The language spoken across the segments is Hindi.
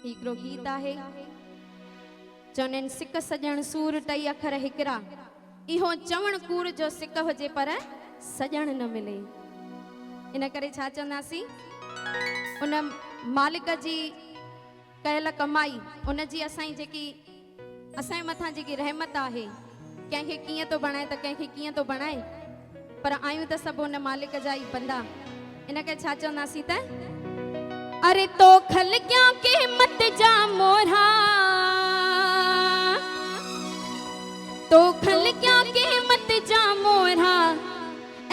हिकिड़ो गीत आहे चवंदा आहिनि सिक सजण सूर टई अखर हिकरा इहो चवण कूड़ जो सिक हुजे पर सजण न मिले। इन करे छा चवंदासीं उन मालिक जी कयल कमाई उन जी असांजी जेकी असांजे मथां जेकी रहमत आहे कंहिंखे कीअं तो बणाए त कंहिंखे कीअं तो बणाए पर आयूं त सभु उन मालिक जा ई बंदा। इन करे छा चवंदासीं त अरे तो खल क्या कीमत जा मोरा तो खल क्या कीमत जा मोरा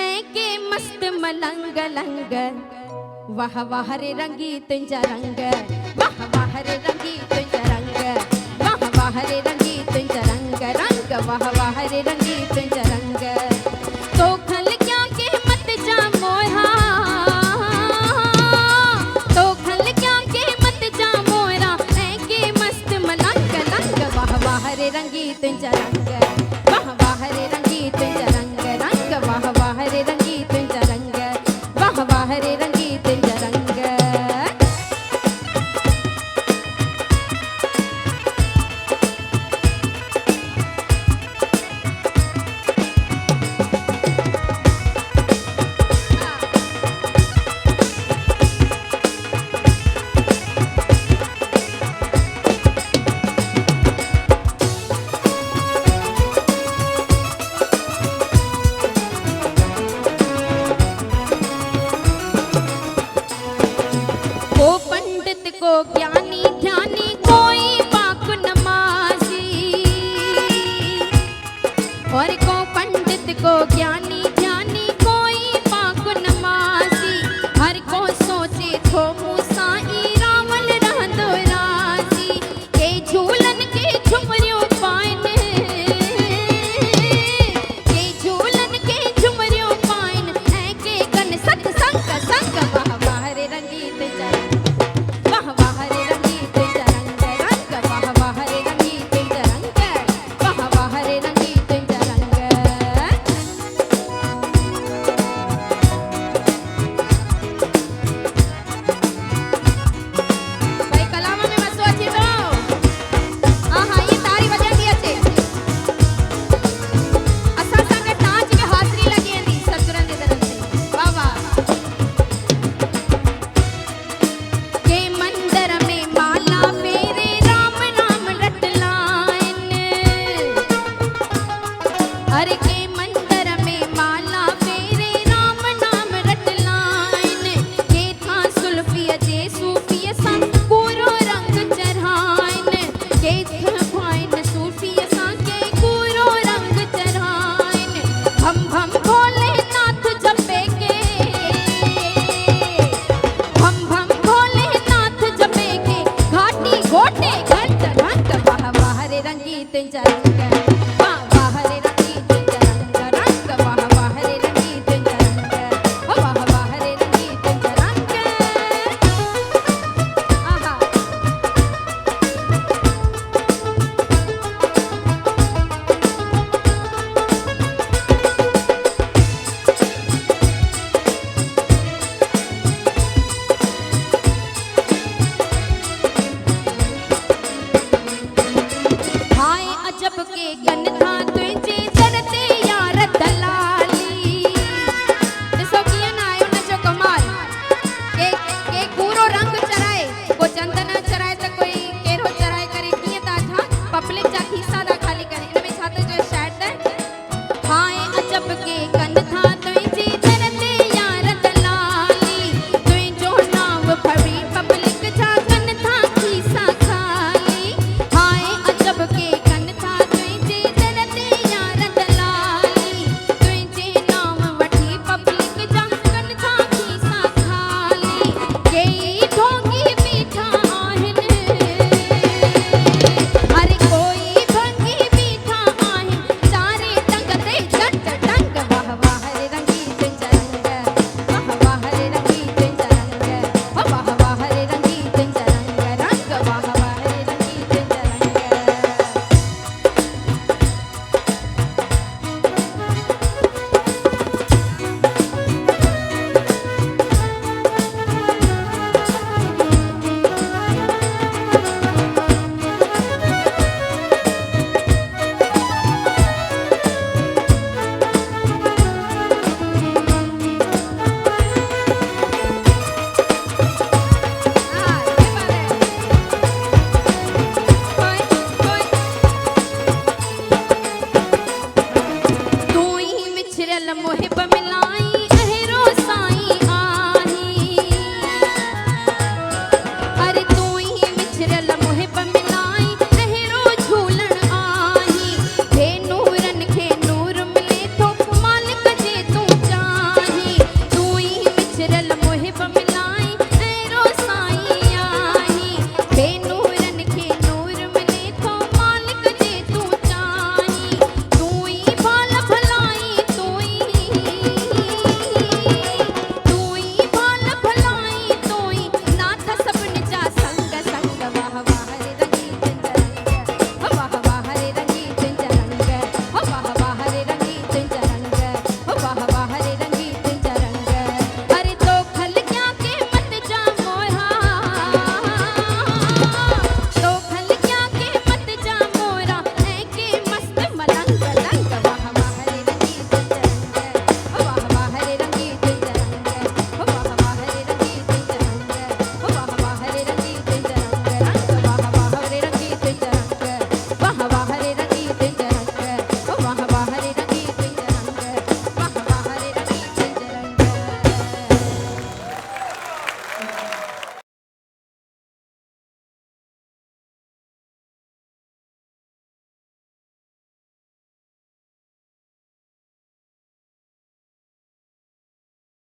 ऐ के मस्त मलंग लंग वाह वाह रे रंगी तुंजा रंग वाह वाह रे रंगी तुंजा रंग वाह वाह रे रंगी तुंजा रंग रंग वाह वाह रे रंगी तुंजा रंग तो खल क्या कीमत जा मोरा तो खल क्या कीमत जा मोरा ऐ के मस्त मलंग लंग वाह वाह रे रंगी तुंजा रंग वाह वाह रे रंगी तुंजा रंग रंग वाह वाह रे रंगी तुंजा रंग वाह वाह रे